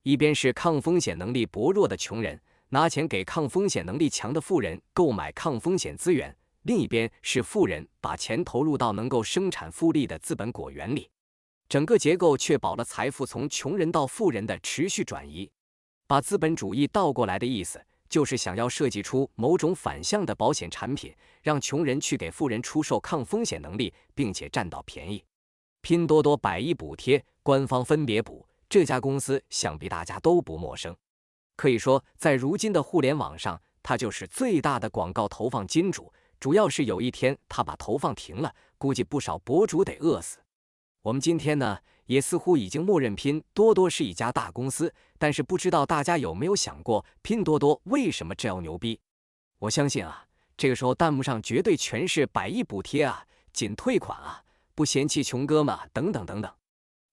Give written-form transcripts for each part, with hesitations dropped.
一边是抗风险能力薄弱的穷人拿钱给抗风险能力强的富人购买抗风险资源，另一边是富人把钱投入到能够生产复利的资本果园里。整个结构确保了财富从穷人到富人的持续转移。把资本主义倒过来的意思，就是想要设计出某种反向的保险产品，让穷人去给富人出售抗风险能力，并且占到便宜。拼多多100亿补贴，官方分别补，这家公司想必大家都不陌生。可以说，在如今的互联网上，它就是最大的广告投放金主。主要是有一天它把投放停了，估计不少博主得饿死。我们今天呢，也似乎已经默认拼多多是一家大公司，但是不知道大家有没有想过，拼多多为什么这样牛逼？我相信啊，这个时候弹幕上绝对全是100亿补贴啊，仅退款啊，不嫌弃穷哥们啊，等等等等。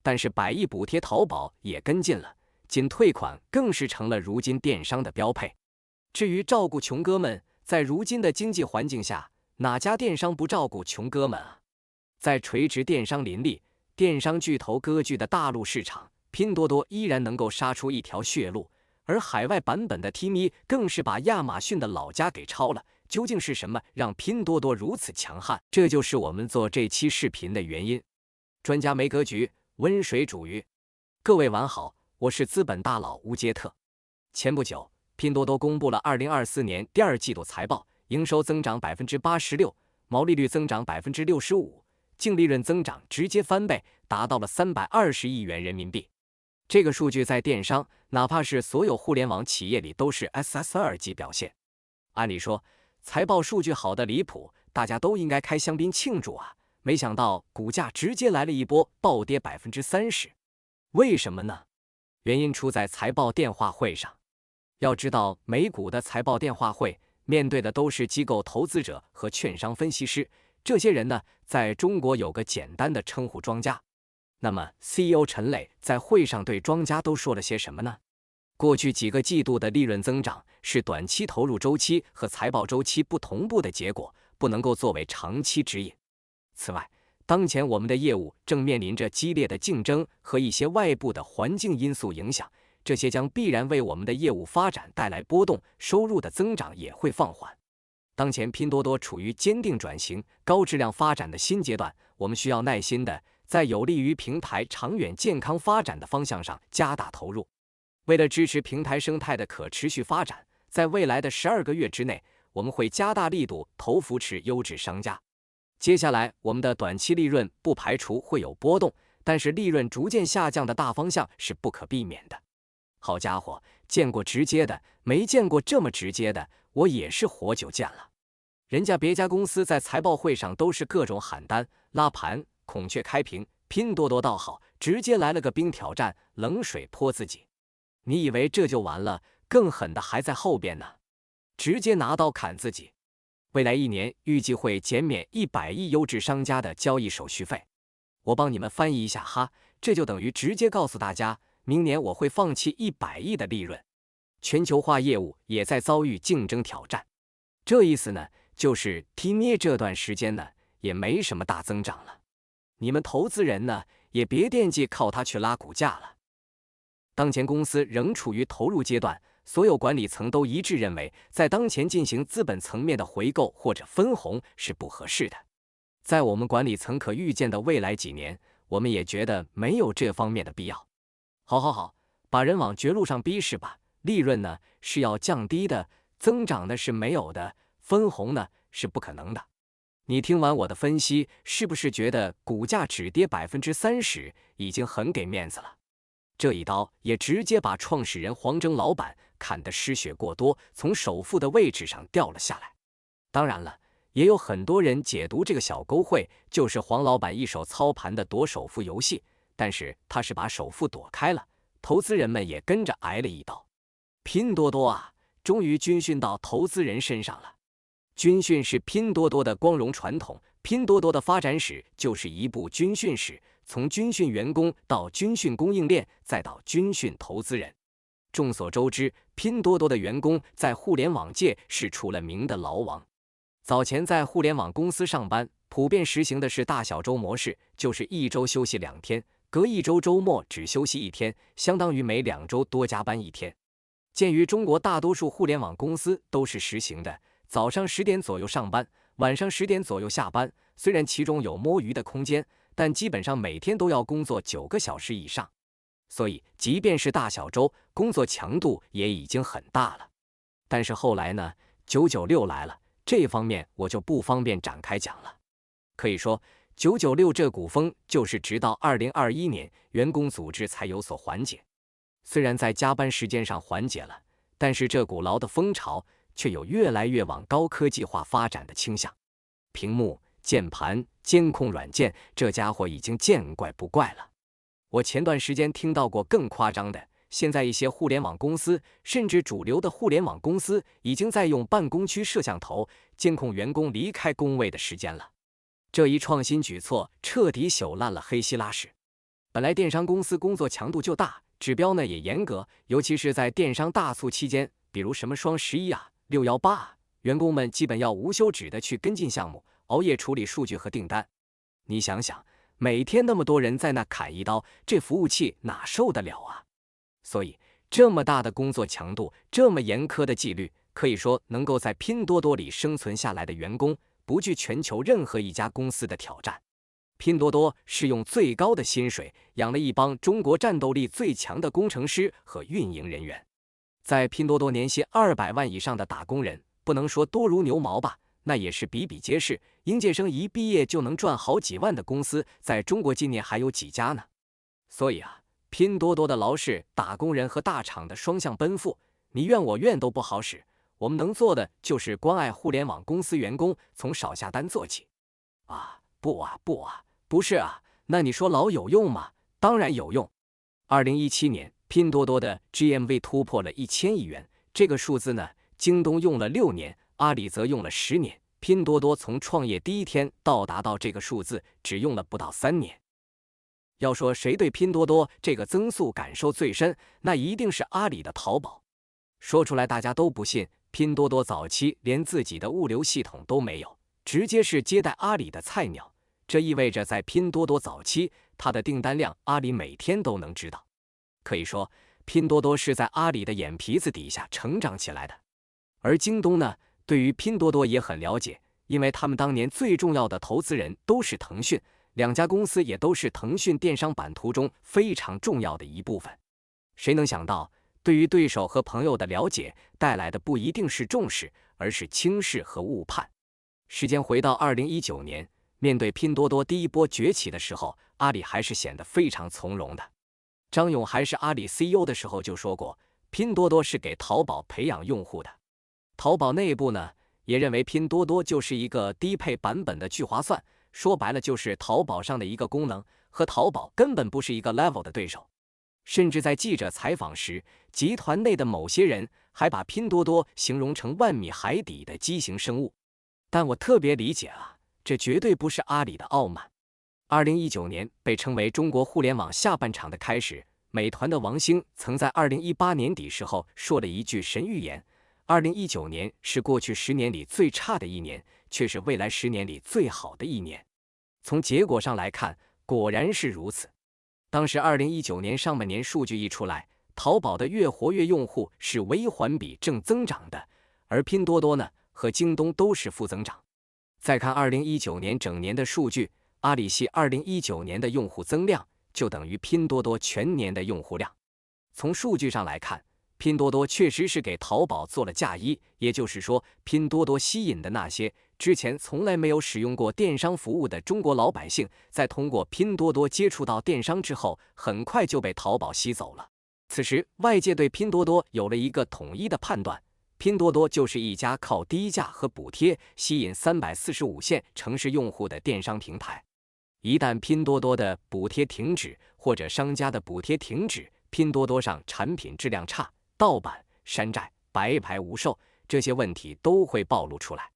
但是100亿补贴，淘宝也跟进了，仅退款更是成了如今电商的标配。至于照顾穷哥们，在如今的经济环境下，哪家电商不照顾穷哥们啊？在垂直电商林立、电商巨头割据的大陆市场，拼多多依然能够杀出一条血路，而海外版本的 Temu 更是把亚马逊的老家给抄了。究竟是什么让拼多多如此强悍？这就是我们做这期视频的原因。专家没格局，温水煮鱼。各位晚好，我是资本大佬乌杰特。前不久，拼多多公布了2024年第2季度财报，营收增长86%，毛利率增长65%，净利润增长直接翻倍，达到了320亿元人民币。这个数据在电商，哪怕是所有互联网企业里都是 SSR 级表现。按理说，财报数据好的离谱，大家都应该开香槟庆祝啊！没想到股价直接来了一波暴跌30%，为什么呢？原因出在财报电话会上。要知道，美股的财报电话会面对的都是机构投资者和券商分析师，这些人呢，在中国有个简单的称呼，庄家。那么 CEO 陈磊在会上对庄家都说了些什么呢？过去几个季度的利润增长是短期投入周期和财报周期不同步的结果，不能够作为长期指引。此外，当前我们的业务正面临着激烈的竞争和一些外部的环境因素影响，这些将必然为我们的业务发展带来波动，收入的增长也会放缓。当前拼多多处于坚定转型、高质量发展的新阶段，我们需要耐心的在有利于平台长远健康发展的方向上加大投入。为了支持平台生态的可持续发展，在未来的12个月之内，我们会加大力度投扶持优质商家。接下来，我们的短期利润不排除会有波动，但是利润逐渐下降的大方向是不可避免的。好家伙，见过直接的，没见过这么直接的，我也是活久见了。人家别家公司在财报会上都是各种喊单、拉盘、孔雀开屏，拼多多倒好，直接来了个冰挑战，冷水泼自己。你以为这就完了？更狠的还在后边呢，直接拿刀砍自己。未来1年预计会减免100亿优质商家的交易手续费。我帮你们翻译一下哈，这就等于直接告诉大家，明年我会放弃100亿的利润。全球化业务也在遭遇竞争挑战。这意思呢，就是 Temu 这段时间呢，也没什么大增长了。你们投资人呢，也别惦记靠它去拉股价了。当前公司仍处于投入阶段，所有管理层都一致认为，在当前进行资本层面的回购或者分红是不合适的。在我们管理层可预见的未来几年，我们也觉得没有这方面的必要。好，把人往绝路上逼是吧？利润呢是要降低的，增长呢是没有的，分红呢是不可能的。你听完我的分析，是不是觉得股价只跌30%已经很给面子了？这一刀也直接把创始人黄峥老板砍得失血过多，从首富的位置上掉了下来。当然了，也有很多人解读这个小勾会就是黄老板一手操盘的夺首富游戏，但是他是把首富躲开了，投资人们也跟着挨了一刀。拼多多啊，终于军训到投资人身上了。军训是拼多多的光荣传统，拼多多的发展史就是一部军训史，从军训员工到军训供应链，再到军训投资人。众所周知，拼多多的员工在互联网界是出了名的劳王。早前在互联网公司上班，普遍实行的是大小周模式，就是1周休息2天，隔一周周末只休息1天，相当于每2周多加班1天。鉴于中国大多数互联网公司都是实行的早上10点左右上班，晚上10点左右下班，虽然其中有摸鱼的空间，但基本上每天都要工作9个小时以上。所以即便是大小周，工作强度也已经很大了。但是后来呢，996来了，这方面我就不方便展开讲了。可以说996这股风就是直到2021年员工组织才有所缓解。虽然在加班时间上缓解了，但是这股劳的风潮却有越来越往高科技化发展的倾向。屏幕、键盘、监控软件，这家伙已经见怪不怪了。我前段时间听到过更夸张的，现在一些互联网公司，甚至主流的互联网公司，已经在用办公区摄像头监控员工离开工位的时间了。这一创新举措彻底朽烂了黑希拉式。本来电商公司工作强度就大，指标呢也严格，尤其是在电商大促期间，比如什么双11啊、618啊，员工们基本要无休止的去跟进项目，熬夜处理数据和订单。你想想，每天那么多人在那砍一刀，这服务器哪受得了啊？所以这么大的工作强度，这么严苛的纪律，可以说能够在拼多多里生存下来的员工，不惧全球任何一家公司的挑战。拼多多是用最高的薪水养了一帮中国战斗力最强的工程师和运营人员。在拼多多年薪200万以上的打工人，不能说多如牛毛吧，那也是比比皆是。应届生一毕业就能赚好几万的公司，在中国今年还有几家呢？所以啊，拼多多的劳是打工人和大厂的双向奔赴，你怨我怨都不好使。我们能做的就是关爱互联网公司员工，从少下单做起。不是啊，那你说劳有用吗？当然有用。2017年，拼多多的 GMV 突破了1000亿元，这个数字呢，京东用了6年，阿里则用了10年。拼多多从创业第一天到达到这个数字，只用了不到3年。要说谁对拼多多这个增速感受最深，那一定是阿里的淘宝。说出来大家都不信，拼多多早期连自己的物流系统都没有，直接是接待阿里的菜鸟。这意味着在拼多多早期，它的订单量阿里每天都能知道。可以说，拼多多是在阿里的眼皮子底下成长起来的。而京东呢，对于拼多多也很了解，因为他们当年最重要的投资人都是腾讯，两家公司也都是腾讯电商版图中非常重要的一部分。谁能想到，对于对手和朋友的了解带来的不一定是重视，而是轻视和误判。时间回到2019年，面对拼多多第一波崛起的时候，阿里还是显得非常从容的。张勇还是阿里 CEO 的时候就说过，拼多多是给淘宝培养用户的。淘宝内部呢，也认为拼多多就是一个低配版本的聚划算，说白了就是淘宝上的一个功能，和淘宝根本不是一个 level 的对手。甚至在记者采访时，集团内的某些人还把拼多多形容成万米海底的畸形生物。但我特别理解啊，这绝对不是阿里的傲慢。2019年被称为中国互联网下半场的开始，美团的王兴曾在2018年底时候说了一句神预言：2019年是过去10年里最差的一年，却是未来10年里最好的一年。从结果上来看，果然是如此。当时2019年上半年数据一出来，淘宝的月活跃用户是微环比正增长的，而拼多多呢和京东都是负增长。再看2019年整年的数据，阿里系2019年的用户增量就等于拼多多全年的用户量。从数据上来看，拼多多确实是给淘宝做了嫁衣，也就是说，拼多多吸引的那些之前从来没有使用过电商服务的中国老百姓，在通过拼多多接触到电商之后，很快就被淘宝吸走了。此时，外界对拼多多有了一个统一的判断，拼多多就是一家靠低价和补贴吸引345线城市用户的电商平台。一旦拼多多的补贴停止，或者商家的补贴停止，拼多多上产品质量差、盗版、山寨、白牌无售，这些问题都会暴露出来。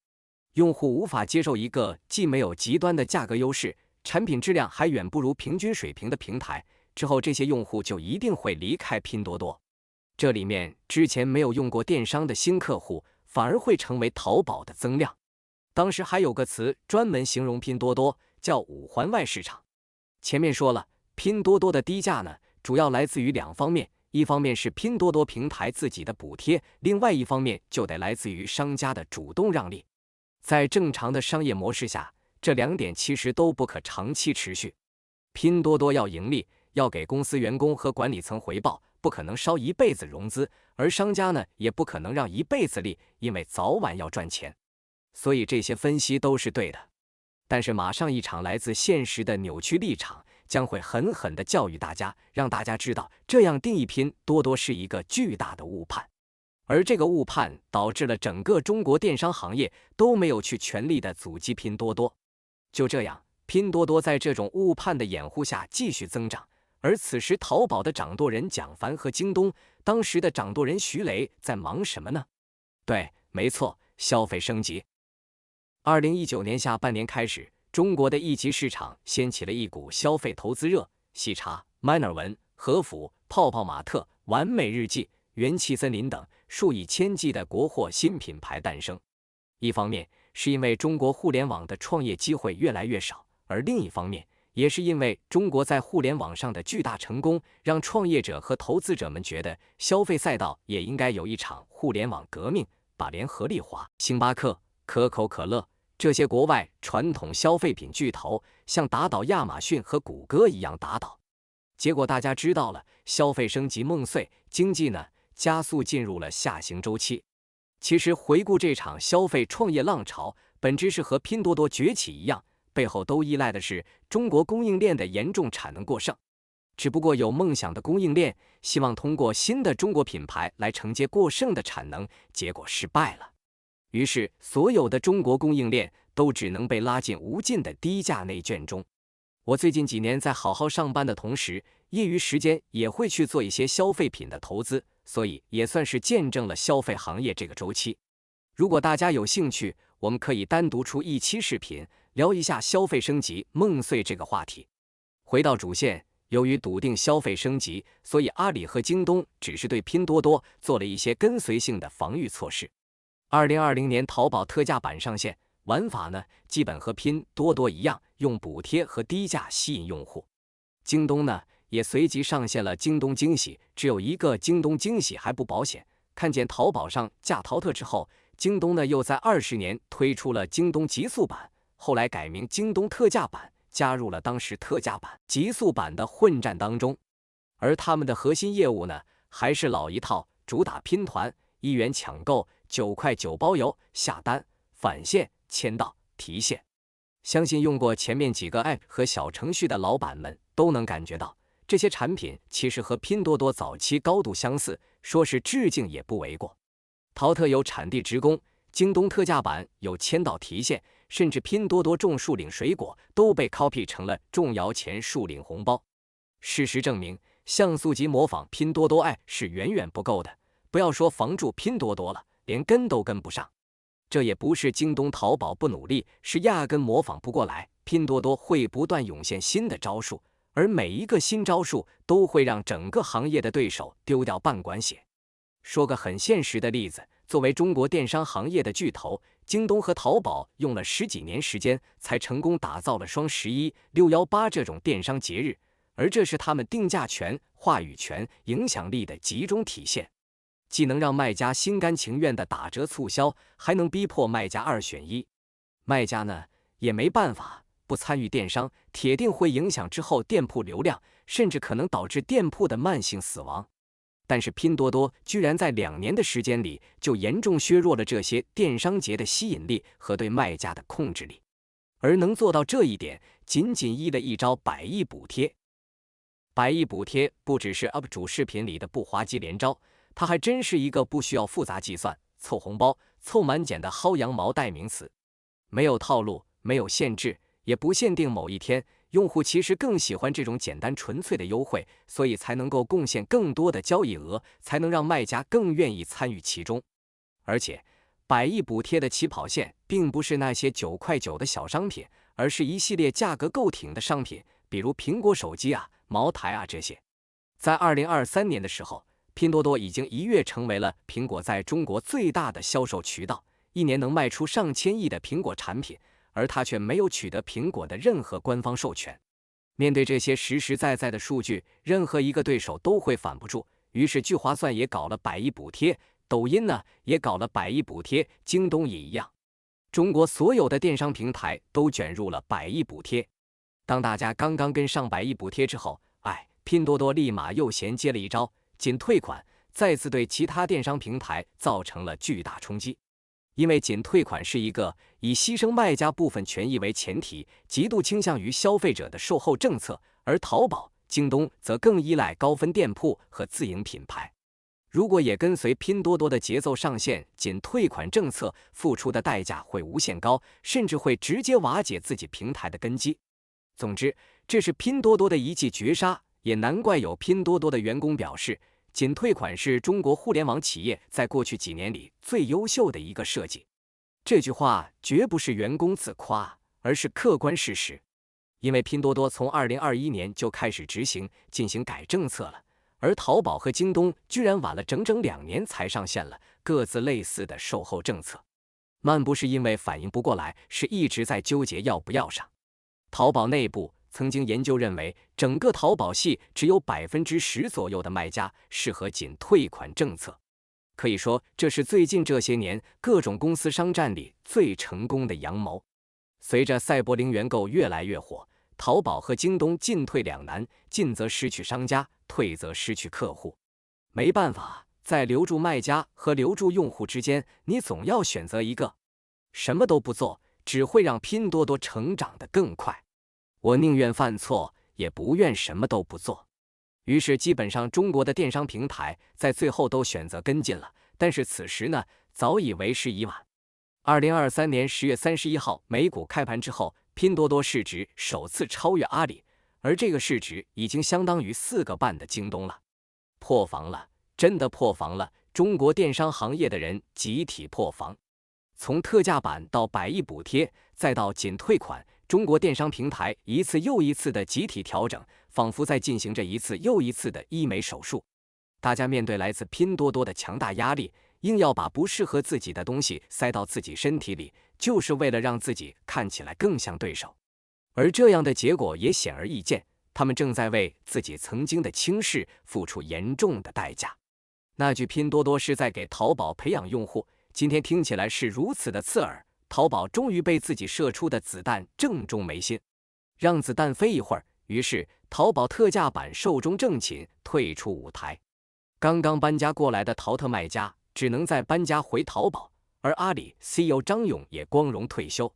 用户无法接受一个既没有极端的价格优势，产品质量还远不如平均水平的平台，之后这些用户就一定会离开拼多多。这里面之前没有用过电商的新客户，反而会成为淘宝的增量。当时还有个词专门形容拼多多，叫五环外市场。前面说了，拼多多的低价呢，主要来自于两方面，一方面是拼多多平台自己的补贴，另外一方面就得来自于商家的主动让利。在正常的商业模式下，这两点其实都不可长期持续。拼多多要盈利，要给公司员工和管理层回报，不可能烧一辈子融资，而商家呢，也不可能让一辈子利，因为早晚要赚钱。所以这些分析都是对的。但是马上一场来自现实的扭曲立场将会狠狠地教育大家，让大家知道这样定义拼多多是一个巨大的误判。而这个误判导致了整个中国电商行业都没有去全力的阻击拼多多。就这样，拼多多在这种误判的掩护下继续增长。而此时淘宝的掌舵人蒋凡和京东当时的掌舵人徐雷在忙什么呢？对，没错，消费升级。2019年下半年开始，中国的一级市场掀起了一股消费投资热，喜茶、Manner 文、和府、泡泡玛特、完美日记、元气森林等数以千计的国货新品牌诞生。一方面是因为中国互联网的创业机会越来越少，而另一方面也是因为中国在互联网上的巨大成功，让创业者和投资者们觉得消费赛道也应该有一场互联网革命，把联合利华、星巴克、可口可乐这些国外传统消费品巨头像打倒亚马逊和谷歌一样打倒。结果大家知道了，消费升级梦碎，经济呢加速进入了下行周期。其实回顾这场消费创业浪潮，本质是和拼多多崛起一样，背后都依赖的是中国供应链的严重产能过剩。只不过有梦想的供应链希望通过新的中国品牌来承接过剩的产能，结果失败了。于是所有的中国供应链都只能被拉进无尽的低价内卷中。我最近几年在好好上班的同时，业余时间也会去做一些消费品的投资，所以也算是见证了消费行业这个周期。如果大家有兴趣，我们可以单独出一期视频聊一下消费升级梦碎这个话题。回到主线，由于笃定消费升级，所以阿里和京东只是对拼多多做了一些跟随性的防御措施。2020年淘宝特价版上线，玩法呢基本和拼多多一样，用补贴和低价吸引用户。京东呢也随即上线了京东惊喜，只有一个京东惊喜还不保险。看见淘宝上架淘特之后，京东呢又在20年推出了京东极速版，后来改名京东特价版，加入了当时特价版、极速版的混战当中。而他们的核心业务呢还是老一套，主打拼团，1元抢购，9块9包邮，下单、返现、签到、提现。相信用过前面几个 App 和小程序的老板们都能感觉到，这些产品其实和拼多多早期高度相似，说是致敬也不为过。淘特有产地直供，京东特价版有签到提现，甚至拼多多种树领水果都被 copy 成了种摇钱树领红包。事实证明，像素级模仿拼多多爱是远远不够的，不要说防住拼多多了，连跟都跟不上。这也不是京东淘宝不努力，是压根模仿不过来。拼多多会不断涌现新的招数，而每一个新招数都会让整个行业的对手丢掉半管血。说个很现实的例子，作为中国电商行业的巨头，京东和淘宝用了10几年时间才成功打造了双11、618这种电商节日，而这是他们定价权、话语权、影响力的集中体现。既能让卖家心甘情愿的打折促销，还能逼迫卖家2选1。卖家呢也没办法，不参与电商，铁定会影响之后店铺流量，甚至可能导致店铺的慢性死亡。但是拼多多居然在2年的时间里就严重削弱了这些电商节的吸引力和对卖家的控制力，而能做到这一点，仅仅依了一招100亿补贴。100亿补贴不只是 UP 主视频里的不滑稽连招，它还真是一个不需要复杂计算、凑红包、凑满减的薅羊毛代名词。没有套路，没有限制，也不限定某一天，用户其实更喜欢这种简单纯粹的优惠，所以才能够贡献更多的交易额，才能让卖家更愿意参与其中。而且100亿补贴的起跑线并不是那些9块9的小商品，而是一系列价格够挺的商品，比如苹果手机啊、茅台啊这些。在2023年的时候，拼多多已经一跃成为了苹果在中国最大的销售渠道，一年能卖出上千亿的苹果产品，而它却没有取得苹果的任何官方授权。面对这些实实在在的数据，任何一个对手都会反不住。于是聚划算也搞了100亿补贴，抖音呢也搞了100亿补贴，京东也一样。中国所有的电商平台都卷入了100亿补贴。当大家刚刚跟上100亿补贴之后，拼多多立马又衔接了一招仅退款，再次对其他电商平台造成了巨大冲击。因为仅退款是一个以牺牲卖家部分权益为前提，极度倾向于消费者的售后政策，而淘宝、京东则更依赖高分店铺和自营品牌。如果也跟随拼多多的节奏上线仅退款政策，付出的代价会无限高，甚至会直接瓦解自己平台的根基。总之，这是拼多多的一记绝杀，也难怪有拼多多的员工表示，仅退款是中国互联网企业在过去几年里最优秀的一个设计。这句话绝不是员工自夸，而是客观事实。因为拼多多从2021年就开始进行改政策了，而淘宝和京东居然晚了整整2年才上线了各自类似的售后政策。慢不是因为反应不过来，是一直在纠结要不要上。淘宝内部曾经研究认为，整个淘宝系只有10%左右的卖家适合仅退款政策。可以说，这是最近这些年各种公司商战里最成功的阳谋。随着赛博零元购越来越火，淘宝和京东进退两难，进则失去商家，退则失去客户。没办法，在留住卖家和留住用户之间，你总要选择一个。什么都不做，只会让拼多多成长得更快。我宁愿犯错，也不愿什么都不做。于是基本上中国的电商平台在最后都选择跟进了，但是此时呢，早已为时已晚。2023年10月31号美股开盘之后，拼多多市值首次超越阿里，而这个市值已经相当于4个半的京东了。破防了，真的破防了！中国电商行业的人集体破防。从特价版到100亿补贴，再到仅退款，中国电商平台一次又一次的集体调整，仿佛在进行着一次又一次的医美手术。大家面对来自拼多多的强大压力，硬要把不适合自己的东西塞到自己身体里，就是为了让自己看起来更像对手。而这样的结果也显而易见，他们正在为自己曾经的轻视付出严重的代价。那句拼多多是在给淘宝培养用户，今天听起来是如此的刺耳。淘宝终于被自己射出的子弹正中眉心，让子弹飞一会儿，于是淘宝特价版寿终正寝，退出舞台。刚刚搬家过来的淘特卖家只能再搬家回淘宝，而阿里 CEO 张勇也光荣退休。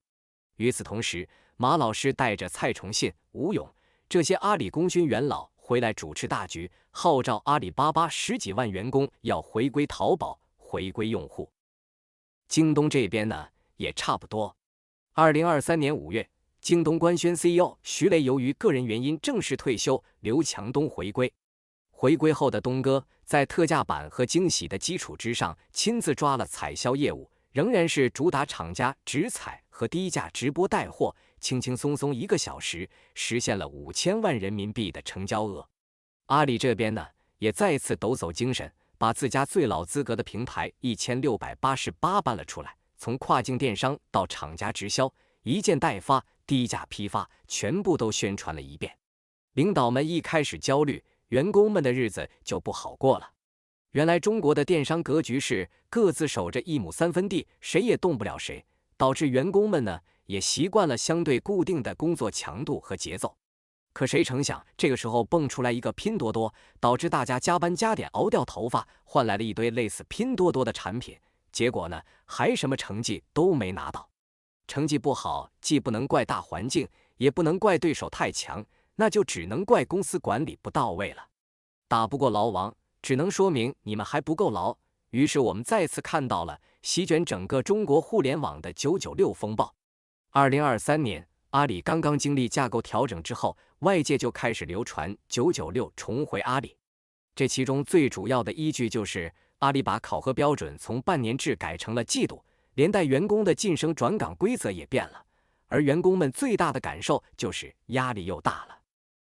与此同时，马老师带着蔡崇信、吴勇这些阿里功勋元老回来主持大局，号召阿里巴巴10几万员工要回归淘宝，回归用户。京东这边呢，也差不多。2023年5月，京东官宣 CEO 徐雷由于个人原因正式退休，刘强东回归。回归后的东哥在特价版和惊喜的基础之上，亲自抓了采销业务，仍然是主打厂家直采和低价直播带货，轻轻松松1个小时实现了5000万人民币的成交额。阿里这边呢，也再次抖擞精神，把自家最老资格的平台1688搬了出来，从跨境电商到厂家直销，一件代发、低价批发，全部都宣传了一遍。领导们一开始焦虑，员工们的日子就不好过了。原来中国的电商格局是各自守着1亩3分地，谁也动不了谁，导致员工们呢也习惯了相对固定的工作强度和节奏。可谁成想，这个时候蹦出来一个拼多多，导致大家加班加点熬掉头发，换来了一堆类似拼多多的产品，结果呢，还什么成绩都没拿到。成绩不好，既不能怪大环境，也不能怪对手太强，那就只能怪公司管理不到位了。打不过牢王，只能说明你们还不够牢。于是我们再次看到了席卷整个中国互联网的996风暴。2023年，阿里刚刚经历架构调整之后，外界就开始流传996重回阿里。这其中最主要的依据就是阿里把考核标准从半年制改成了季度，连带员工的晋升转岗规则也变了。而员工们最大的感受就是压力又大了。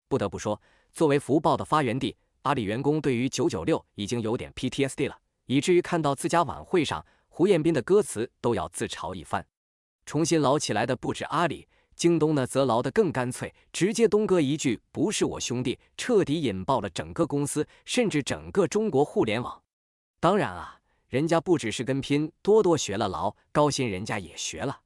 不得不说，作为福报的发源地，阿里员工对于996已经有点 PTSD 了，以至于看到自家晚会上胡彦斌的歌词都要自嘲一番。重新捞起来的不止阿里，京东呢则捞得更干脆，直接东哥一句不是我兄弟，彻底引爆了整个公司，甚至整个中国互联网。当然啊，人家不只是跟拼多多学了牢，高薪人家也学了。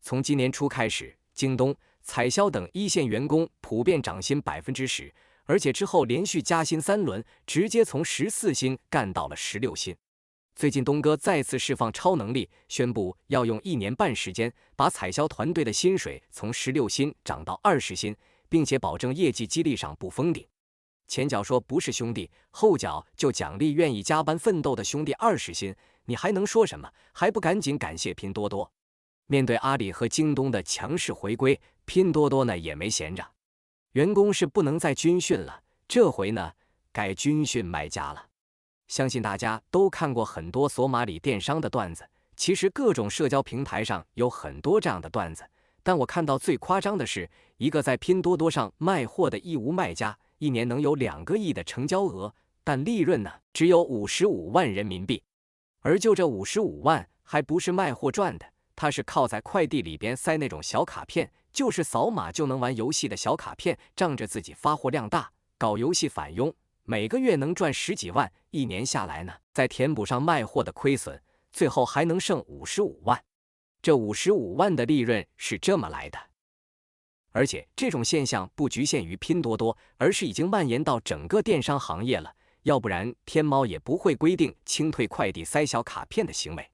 从今年初开始，京东、彩销等一线员工普遍涨薪10%，而且之后连续加薪3轮，直接从14薪干到了16薪。最近东哥再次释放超能力，宣布要用1年半时间把彩销团队的薪水从16薪涨到20薪，并且保证业绩激励上不封顶。前脚说不是兄弟，后脚就奖励愿意加班奋斗的兄弟20薪，你还能说什么？还不赶紧感谢拼多多？面对阿里和京东的强势回归，拼多多呢也没闲着，员工是不能再军训了，这回呢该军训卖家了。相信大家都看过很多索马里电商的段子，其实各种社交平台上有很多这样的段子，但我看到最夸张的是，一个在拼多多上卖货的义乌卖家，一年能有2个亿的成交额，但利润呢只有55万人民币。而就这55万还不是卖货赚的，他是靠在快递里边塞那种小卡片，就是扫码就能玩游戏的小卡片，仗着自己发货量大，搞游戏返佣，每个月能赚10几万，一年下来呢，再填补上卖货的亏损，最后还能剩55万。这55万的利润是这么来的。而且这种现象不局限于拼多多，而是已经蔓延到整个电商行业了，要不然天猫也不会规定清退快递塞小卡片的行为。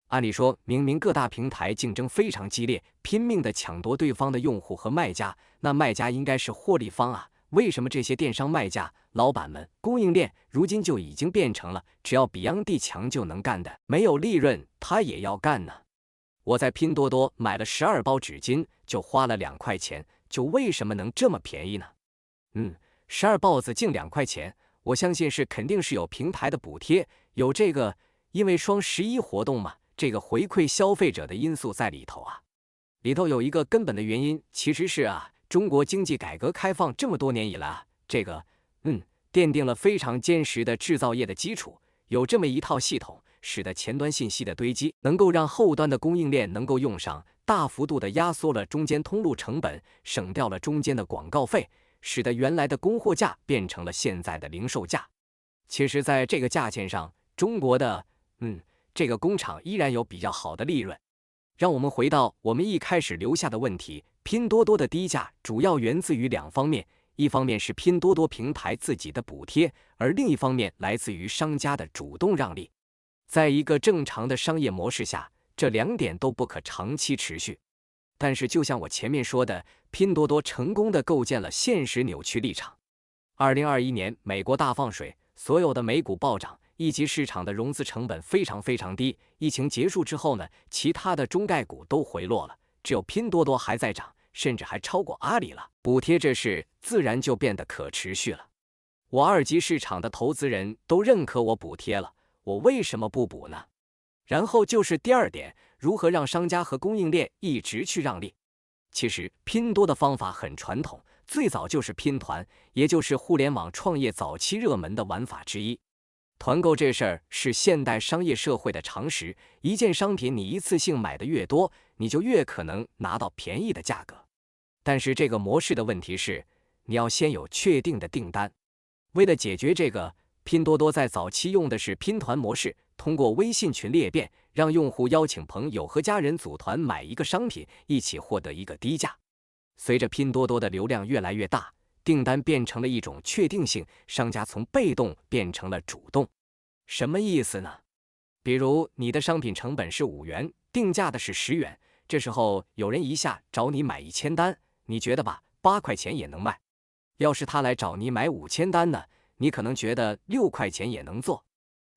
按理说，明明各大平台竞争非常激烈，拼命地抢夺对方的用户和卖家，那卖家应该是获利方啊，为什么这些电商卖家老板们供应链如今就已经变成了只要比洋帝强就能干的，没有利润他也要干呢？我在拼多多买了12包纸巾就花了2块钱，就为什么能这么便宜呢？12包子净2块钱，我相信是肯定是有平台的补贴，有这个因为双11活动嘛，这个回馈消费者的因素在里头啊。里头有一个根本的原因，其实是中国经济改革开放这么多年以来这个奠定了非常坚实的制造业的基础，有这么一套系统，使得前端信息的堆积能够让后端的供应链能够用上，大幅度的压缩了中间通路成本，省掉了中间的广告费，使得原来的供货价变成了现在的零售价。其实在这个价钱上，中国的这个工厂依然有比较好的利润。让我们回到我们一开始留下的问题，拼多多的低价主要源自于2方面，一方面是拼多多平台自己的补贴，而另一方面来自于商家的主动让利。在一个正常的商业模式下，这2点都不可长期持续。但是就像我前面说的，拼多多成功地构建了现实扭曲立场。2021年美国大放水，所有的美股暴涨，一级市场的融资成本非常低。疫情结束之后呢，其他的中概股都回落了，只有拼多多还在涨，甚至还超过阿里了。补贴这事自然就变得可持续了。我2级市场的投资人都认可我补贴了，我为什么不补呢？然后就是第2点，如何让商家和供应链一直去让利。其实拼多的方法很传统，最早就是拼团，也就是互联网创业早期热门的玩法之一。团购这事儿是现代商业社会的常识，一件商品你一次性买的越多，你就越可能拿到便宜的价格。但是这个模式的问题是，你要先有确定的订单。为了解决这个，拼多多在早期用的是拼团模式，通过微信群裂变，让用户邀请朋友和家人组团买一个商品，一起获得一个低价。随着拼多多的流量越来越大，订单变成了一种确定性，商家从被动变成了主动。什么意思呢？比如你的商品成本是5元，定价的是10元，这时候有人一下找你买1000单，你觉得吧，8块钱也能卖。要是他来找你买5000单呢，你可能觉得6块钱也能做。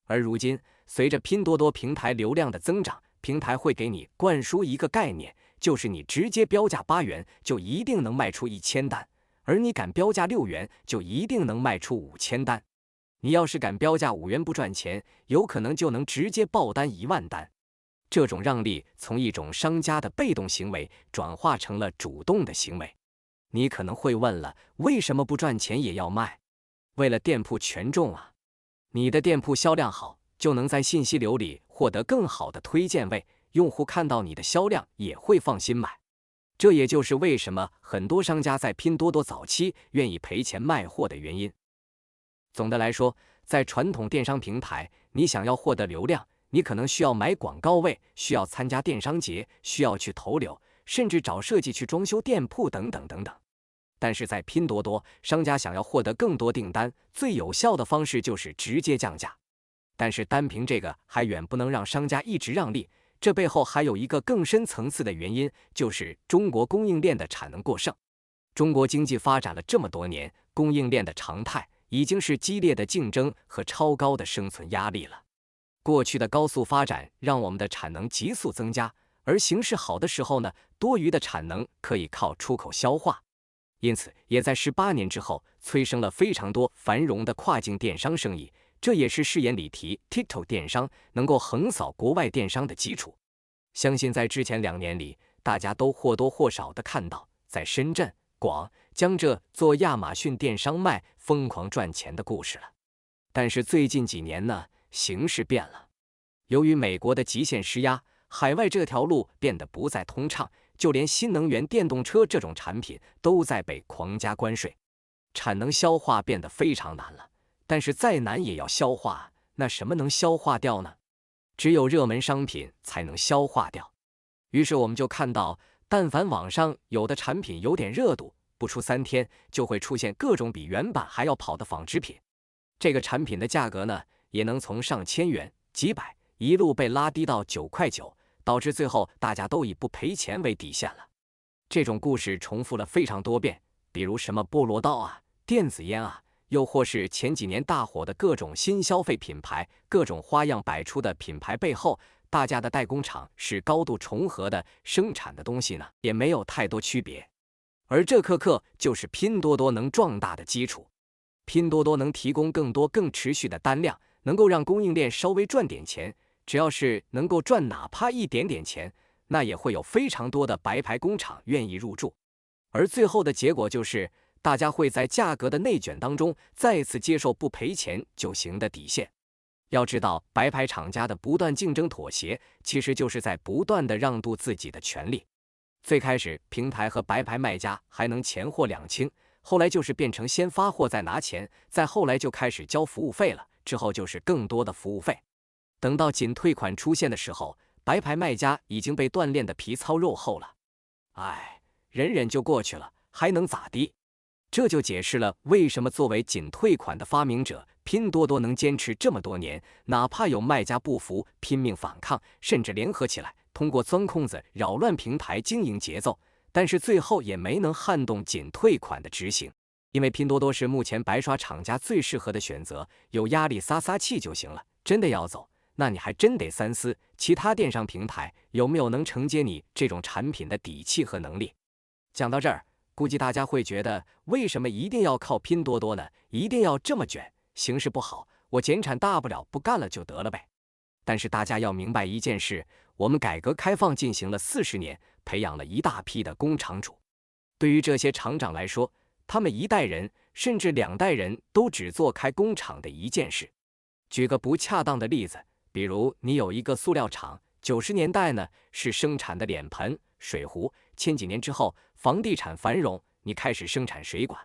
而如今，随着拼多多平台流量的增长，平台会给你灌输一个概念，就是你直接标价8元就一定能卖出1000单，而你敢标价6元就一定能卖出5000单。你要是敢标价5元不赚钱，有可能就能直接爆单1万单。这种让利从一种商家的被动行为转化成了主动的行为。你可能会问了，为什么不赚钱也要卖？为了店铺权重啊。你的店铺销量好，就能在信息流里获得更好的推荐位，用户看到你的销量也会放心买。这也就是为什么很多商家在拼多多早期愿意赔钱卖货的原因。总的来说，在传统电商平台，你想要获得流量，你可能需要买广告位，需要参加电商节，需要去投流，甚至找设计去装修店铺等等等等。但是在拼多多，商家想要获得更多订单，最有效的方式就是直接降价。但是单凭这个还远不能让商家一直让利，这背后还有一个更深层次的原因，就是中国供应链的产能过剩。中国经济发展了这么多年，供应链的常态已经是激烈的竞争和超高的生存压力了。过去的高速发展让我们的产能急速增加，而形势好的时候呢，多余的产能可以靠出口消化。因此，也在18年之后催生了非常多繁荣的跨境电商生意，这也是誓言里提 TikTok 电商能够横扫国外电商的基础。相信在之前2年里，大家都或多或少地看到，在深圳、广、江浙做亚马逊电商卖疯狂赚钱的故事了。但是最近几年呢，形势变了。由于美国的极限施压，海外这条路变得不再通畅，就连新能源电动车这种产品都在被狂加关税，产能消化变得非常难了。但是再难也要消化，那什么能消化掉呢？只有热门商品才能消化掉。于是我们就看到，但凡网上有的产品有点热度，不出3天就会出现各种比原版还要跑的仿制品。这个产品的价格呢，也能从上千元、几百一路被拉低到9块9，导致最后大家都以不赔钱为底线了。这种故事重复了非常多遍，比如什么菠萝刀啊、电子烟啊，又或是前几年大火的各种新消费品牌，各种花样百出的品牌背后，大家的代工厂是高度重合的，生产的东西呢也没有太多区别。而这刻就是拼多多能壮大的基础。拼多多能提供更多更持续的单量，能够让供应链稍微赚点钱，只要是能够赚哪怕一点点钱，那也会有非常多的白牌工厂愿意入驻。而最后的结果就是，大家会在价格的内卷当中再次接受不赔钱就行的底线。要知道，白牌厂家的不断竞争妥协，其实就是在不断的让渡自己的权利。最开始，平台和白牌卖家还能钱货两清，后来就是变成先发货再拿钱，再后来就开始交服务费了，之后就是更多的服务费。等到仅退款出现的时候，白牌卖家已经被锻炼的皮糙肉厚了。忍忍就过去了，还能咋地？这就解释了为什么作为仅退款的发明者，拼多多能坚持这么多年，哪怕有卖家不服，拼命反抗，甚至联合起来，通过钻空子扰乱平台经营节奏，但是最后也没能撼动仅退款的执行。因为拼多多是目前白刷厂家最适合的选择，有压力撒撒气就行了。真的要走，那你还真得三思，其他电商平台有没有能承接你这种产品的底气和能力。讲到这儿，估计大家会觉得，为什么一定要靠拼多多呢？一定要这么卷？形势不好，我减产大不了不干了就得了呗。但是大家要明白一件事，我们改革开放进行了40年，培养了一大批的工厂主。对于这些厂长来说，他们一代人甚至2代人都只做开工厂的一件事。举个不恰当的例子，比如你有一个塑料厂，90年代呢是生产的脸盆、水壶，千几年之后房地产繁荣，你开始生产水管。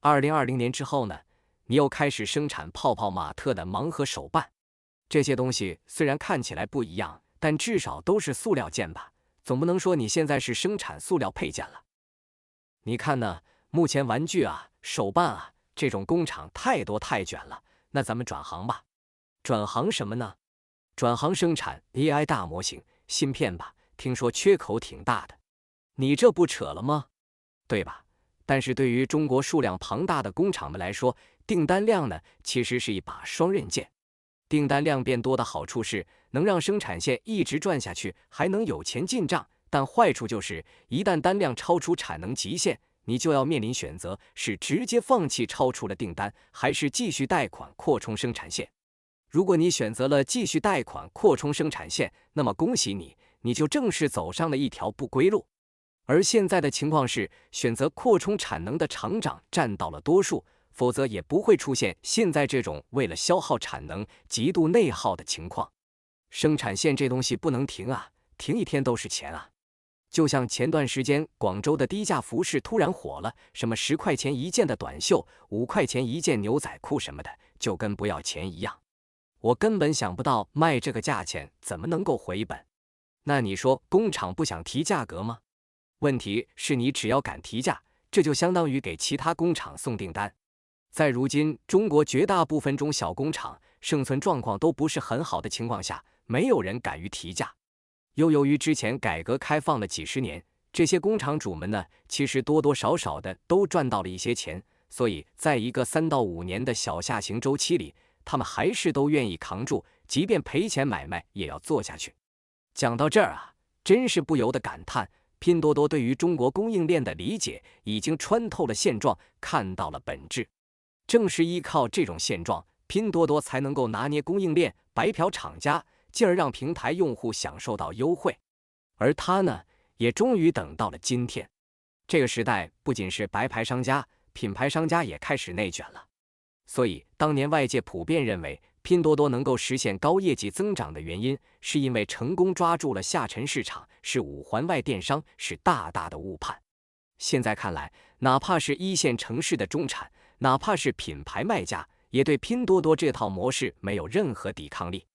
2020年之后呢，你又开始生产泡泡玛特的盲盒手办。这些东西虽然看起来不一样，但至少都是塑料件吧，总不能说你现在是生产塑料配件了。你看呢，目前玩具啊、手办啊这种工厂太多太卷了，那咱们转行吧。转行什么呢？转行生产 AI 大模型、芯片吧，听说缺口挺大的。你这不扯了吗？对吧？但是对于中国数量庞大的工厂们来说，订单量呢其实是一把双刃剑。订单量变多的好处是能让生产线一直转下去，还能有钱进账，但坏处就是一旦单量超出产能极限，你就要面临选择，是直接放弃超出了订单，还是继续贷款扩充生产线。如果你选择了继续贷款扩充生产线，那么恭喜你，你就正式走上了一条不归路。而现在的情况是，选择扩充产能的厂长占到了多数，否则也不会出现现在这种为了消耗产能极度内耗的情况。生产线这东西不能停啊，停一天都是钱啊。就像前段时间广州的低价服饰突然火了，什么10块钱一件的短袖，5块钱一件牛仔裤什么的，就跟不要钱一样。我根本想不到卖这个价钱怎么能够回本。那你说工厂不想提价格吗？问题是你只要敢提价，这就相当于给其他工厂送订单。在如今中国绝大部分中小工厂生存状况都不是很好的情况下，没有人敢于提价。又由于之前改革开放了几十年，这些工厂主们呢，其实多多少少的都赚到了一些钱，所以在一个3到5年的小下行周期里，他们还是都愿意扛住，即便赔钱买卖也要做下去。讲到这儿啊，真是不由得感叹，拼多多对于中国供应链的理解已经穿透了现状，看到了本质。正是依靠这种现状，拼多多才能够拿捏供应链，白嫖厂家，进而让平台用户享受到优惠。而它呢，也终于等到了今天。这个时代不仅是白牌商家，品牌商家也开始内卷了。所以当年外界普遍认为拼多多能够实现高业绩增长的原因，是因为成功抓住了下沉市场，是5环外电商，是大大的误判。现在看来，哪怕是1线城市的中产，哪怕是品牌卖家，也对拼多多这套模式没有任何抵抗力。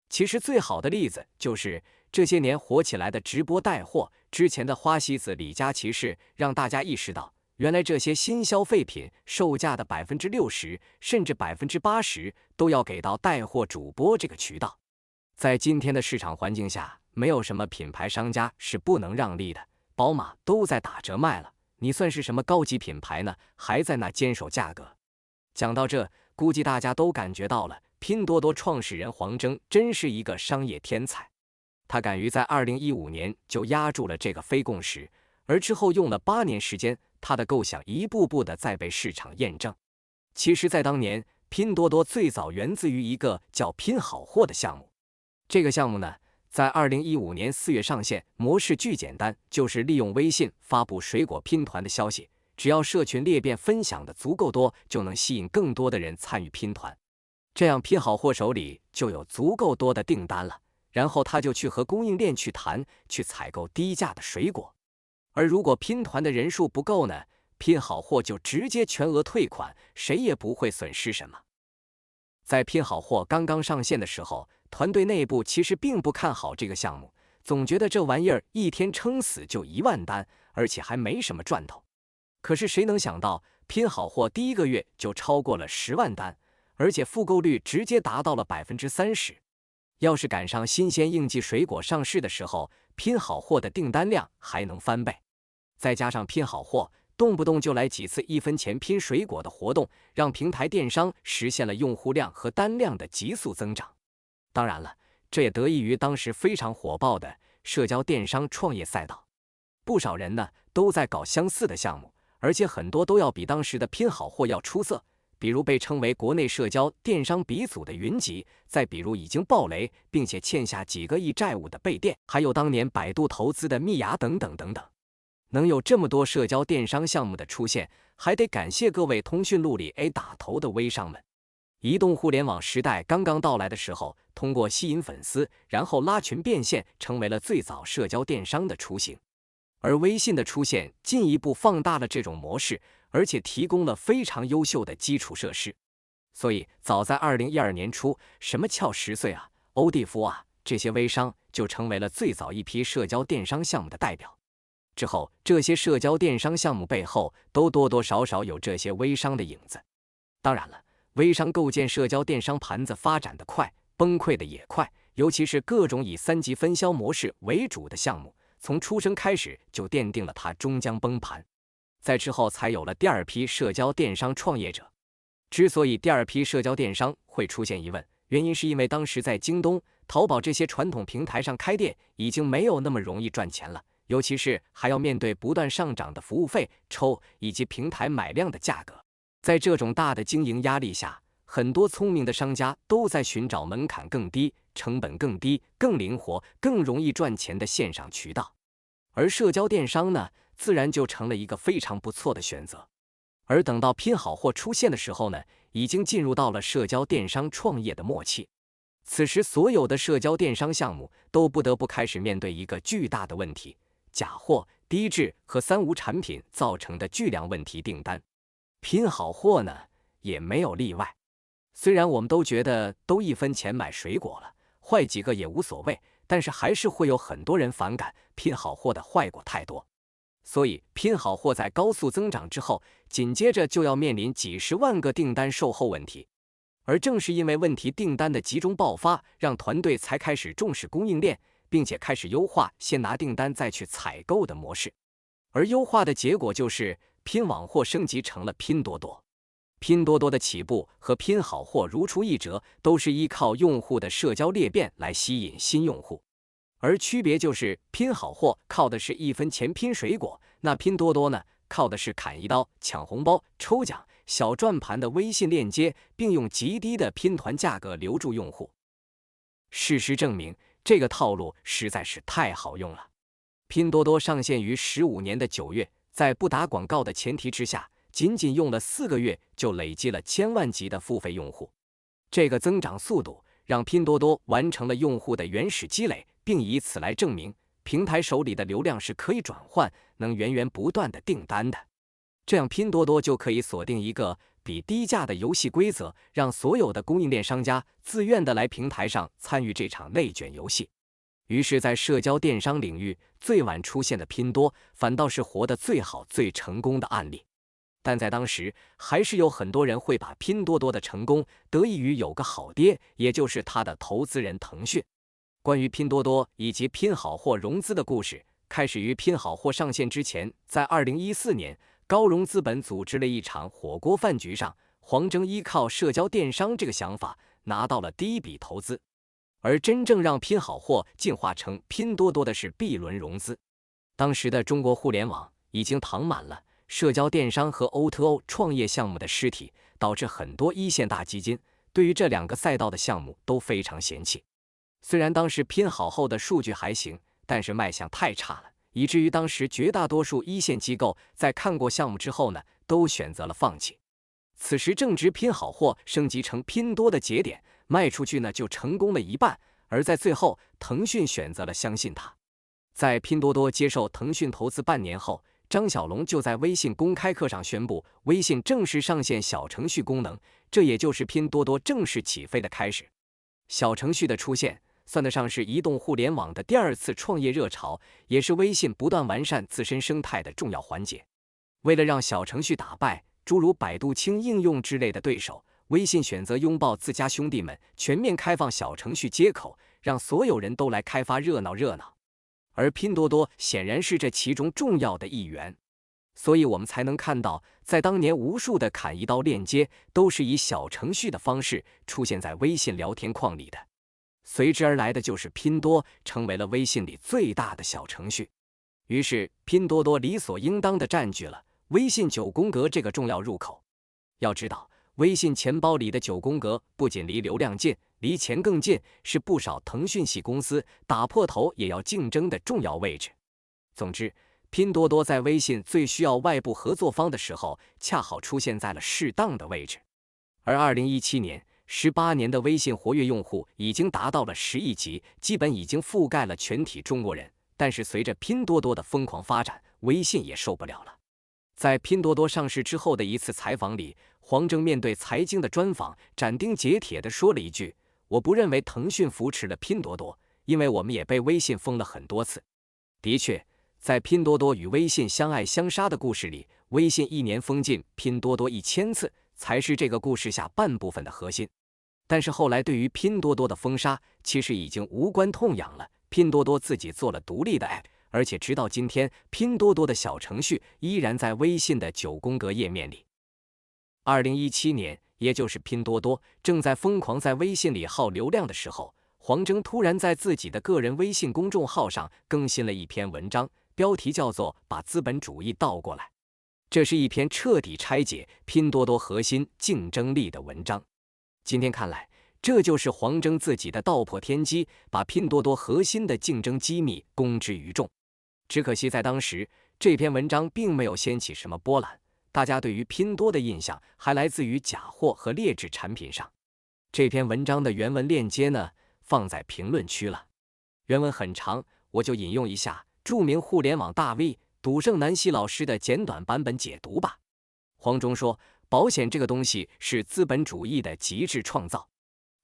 其实最好的例子就是这些年火起来的直播带货，之前的花西子李佳琦事，让大家意识到，原来这些新消费品售价的60%甚至80%都要给到带货主播这个渠道。在今天的市场环境下，没有什么品牌商家是不能让利的，宝马都在打折卖了，你算是什么高级品牌呢？还在那坚守价格。讲到这，估计大家都感觉到了，拼多多创始人黄峥真是一个商业天才。他敢于在2015年就压住了这个非共识，而之后用了8年时间，他的构想一步步的在被市场验证。其实在当年，拼多多最早源自于一个叫拼好货的项目。这个项目呢，在2015年4月上线，模式巨简单，就是利用微信发布水果拼团的消息，只要社群裂变分享的足够多，就能吸引更多的人参与拼团。这样拼好货手里就有足够多的订单了，然后他就去和供应链去谈，去采购低价的水果。而如果拼团的人数不够呢，拼好货就直接全额退款，谁也不会损失什么。在拼好货刚刚上线的时候，团队内部其实并不看好这个项目，总觉得这玩意儿一天撑死就1万单，而且还没什么赚头。可是谁能想到，拼好货第1个月就超过了10万单，而且复购率直接达到了30%。要是赶上新鲜应季水果上市的时候，拼好货的订单量还能翻倍。再加上拼好货动不动就来几次1分钱拼水果的活动，让平台电商实现了用户量和单量的急速增长。当然了，这也得益于当时非常火爆的社交电商创业赛道，不少人呢都在搞相似的项目，而且很多都要比当时的拼好货要出色。比如被称为国内社交电商鼻祖的云集，再比如已经爆雷并且欠下几个亿债务的贝店，还有当年百度投资的蜜芽等等等等。能有这么多社交电商项目的出现，还得感谢各位通讯录里打头的微商们。移动互联网时代刚刚到来的时候，通过吸引粉丝，然后拉群变现，成为了最早社交电商的雏形。而微信的出现进一步放大了这种模式，而且提供了非常优秀的基础设施。所以早在2012年初，什么俏10岁啊、欧蒂夫啊，这些微商就成为了最早一批社交电商项目的代表。之后，这些社交电商项目背后都多多少少有这些微商的影子。当然了，微商构建社交电商盘子发展的快，崩溃的也快，尤其是各种以3级分销模式为主的项目，从出生开始就奠定了它终将崩盘。在之后才有了第2批社交电商创业者。之所以第2批社交电商会出现疑问，原因是因为当时在京东、淘宝这些传统平台上开店已经没有那么容易赚钱了，尤其是还要面对不断上涨的服务费、抽以及平台买量的价格。在这种大的经营压力下，很多聪明的商家都在寻找门槛更低、成本更低、更灵活、更容易赚钱的线上渠道。而社交电商呢，自然就成了一个非常不错的选择。而等到拼好货出现的时候呢，已经进入到了社交电商创业的末期。此时所有的社交电商项目都不得不开始面对一个巨大的问题，假货、低质和3无产品造成的巨量问题订单。拼好货呢，也没有例外。虽然我们都觉得都1分钱买水果了，坏几个也无所谓，但是还是会有很多人反感拼好货的坏果太多。所以拼好货在高速增长之后，紧接着就要面临几十万个订单售后问题。而正是因为问题订单的集中爆发，让团队才开始重视供应链，并且开始优化先拿订单再去采购的模式。而优化的结果就是拼网货升级成了拼多多。拼多多的起步和拼好货如出一辙，都是依靠用户的社交裂变来吸引新用户。而区别就是拼好货靠的是1分钱拼水果，那拼多多呢，靠的是砍一刀、抢红包、抽奖、小转盘的微信链接，并用极低的拼团价格留住用户。事实证明，这个套路实在是太好用了。拼多多上线于15年的9月，在不打广告的前提之下，仅仅用了4个月就累积了1000万级的付费用户。这个增长速度让拼多多完成了用户的原始积累，并以此来证明平台手里的流量是可以转换，能源源不断的订单的。这样拼多多就可以锁定一个比低价的游戏规则，让所有的供应链商家自愿的来平台上参与这场内卷游戏。于是在社交电商领域，最晚出现的拼多反倒是活得最好最成功的案例。但在当时，还是有很多人会把拼多多的成功得益于有个好爹，也就是他的投资人腾讯。关于拼多多以及拼好货融资的故事，开始于拼好货上线之前。在2014年，高融资本组织了一场火锅饭局上，黄峥依靠社交电商这个想法拿到了第一笔投资。而真正让拼好货进化成拼多多的是 B 轮融资。当时的中国互联网已经躺满了社交电商和 O2O 创业项目的尸体，导致很多一线大基金对于这2个赛道的项目都非常嫌弃。虽然当时拼好后的数据还行，但是卖相太差了，以至于当时绝大多数一线机构在看过项目之后呢，都选择了放弃。此时正值拼好货升级成拼多的节点，卖出去呢就成功了一半，而在最后，腾讯选择了相信它。在拼多多接受腾讯投资半年后，张小龙就在微信公开课上宣布，微信正式上线小程序功能，这也就是拼多多正式起飞的开始。小程序的出现，算得上是移动互联网的第2次创业热潮，也是微信不断完善自身生态的重要环节。为了让小程序打败诸如百度轻应用之类的对手，微信选择拥抱自家兄弟们，全面开放小程序接口，让所有人都来开发热闹。而拼多多显然是这其中重要的一员，所以我们才能看到，在当年无数的砍一刀链接都是以小程序的方式出现在微信聊天框里的。随之而来的就是拼多成为了微信里最大的小程序，于是拼多多理所应当地占据了微信9宫格这个重要入口。要知道，微信钱包里的9宫格不仅离流量近，离钱更近，是不少腾讯系公司打破头也要竞争的重要位置。总之，拼多多在微信最需要外部合作方的时候，恰好出现在了适当的位置。而2017年，18年的微信活跃用户已经达到了10亿级，基本已经覆盖了全体中国人。但是随着拼多多的疯狂发展，微信也受不了了。在拼多多上市之后的一次采访里，黄峥面对财经的专访，斩钉截铁地说了一句：“我不认为腾讯扶持了拼多多，因为我们也被微信封了很多次。”的确，在拼多多与微信相爱相杀的故事里，微信1年封禁拼多多1000次，才是这个故事下半部分的核心。但是后来对于拼多多的封杀，其实已经无关痛痒了。拼多多自己做了独立的 App， 而且直到今天，拼多多的小程序依然在微信的9宫格页面里。2017年，也就是拼多多正在疯狂在微信里耗流量的时候，黄峥突然在自己的个人微信公众号上更新了一篇文章，标题叫做“把资本主义倒过来”。这是一篇彻底拆解拼多多核心竞争力的文章。今天看来，这就是黄峥自己的道破天机，把拼多多核心的竞争机密公之于众。只可惜在当时，这篇文章并没有掀起什么波澜，大家对于拼多的印象还来自于假货和劣质产品上。这篇文章的原文链接呢，放在评论区了。原文很长，我就引用一下，著名互联网大 V 赌圣南希老师的简短版本解读吧。黄忠说，保险这个东西是资本主义的极致创造，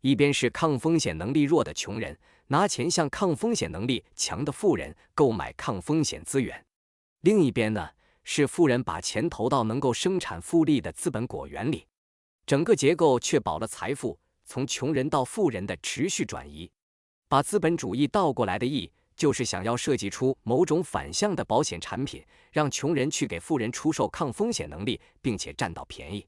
一边是抗风险能力弱的穷人拿钱向抗风险能力强的富人购买抗风险资源，另一边呢，是富人把钱投到能够生产复利的资本果园里。整个结构确保了财富从穷人到富人的持续转移。把资本主义倒过来的意，就是想要设计出某种反向的保险产品，让穷人去给富人出售抗风险能力，并且占到便宜。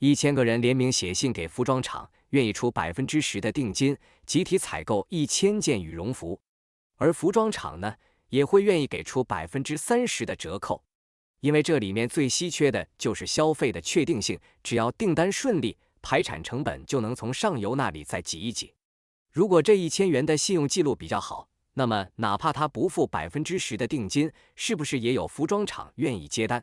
1000个人联名写信给服装厂，愿意出10%的定金，集体采购1000件羽绒服，而服装厂呢，也会愿意给出30%的折扣。因为这里面最稀缺的就是消费的确定性，只要订单顺利，排产成本就能从上游那里再挤一挤。如果这1000元的信用记录比较好，那么哪怕他不付10%的定金，是不是也有服装厂愿意接单？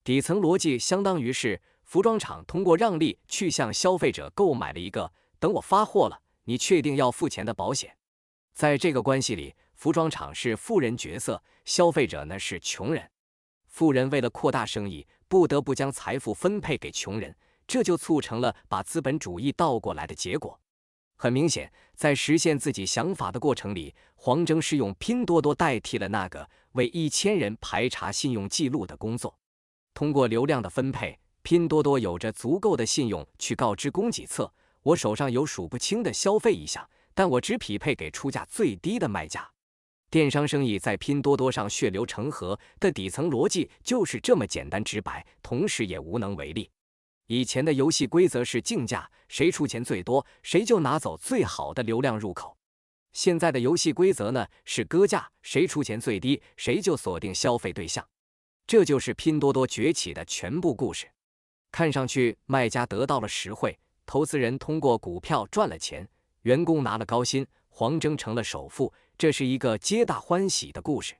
底层逻辑相当于是服装厂通过让利去向消费者购买了一个等我发货了，你确定要付钱的保险。在这个关系里，服装厂是富人角色，消费者呢是穷人。富人为了扩大生意，不得不将财富分配给穷人，这就促成了把资本主义倒过来的结果。很明显，在实现自己想法的过程里，黄峥是用拼多多代替了那个为1000人排查信用记录的工作。通过流量的分配，拼多多有着足够的信用去告知供给侧，我手上有数不清的消费意向，但我只匹配给出价最低的卖家。电商生意在拼多多上血流成河的底层逻辑就是这么简单直白，同时也无能为力。以前的游戏规则是竞价，谁出钱最多，谁就拿走最好的流量入口。现在的游戏规则呢是割价，谁出钱最低，谁就锁定消费对象。这就是拼多多崛起的全部故事。看上去卖家得到了实惠，投资人通过股票赚了钱，员工拿了高薪，黄峥成了首富，这是一个皆大欢喜的故事。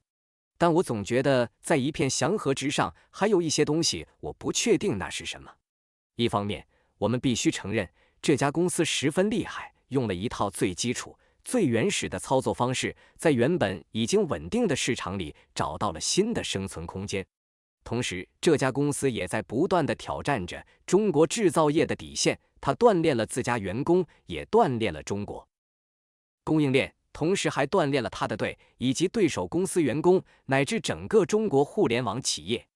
但我总觉得在一片祥和之上，还有一些东西我不确定那是什么。一方面，我们必须承认这家公司十分厉害，用了一套最基础、最原始的操作方式，在原本已经稳定的市场里找到了新的生存空间。同时，这家公司也在不断地挑战着中国制造业的底线，它锻炼了自家员工，也锻炼了中国供应链，同时还锻炼了他的队以及对手公司员工，乃至整个中国互联网企业。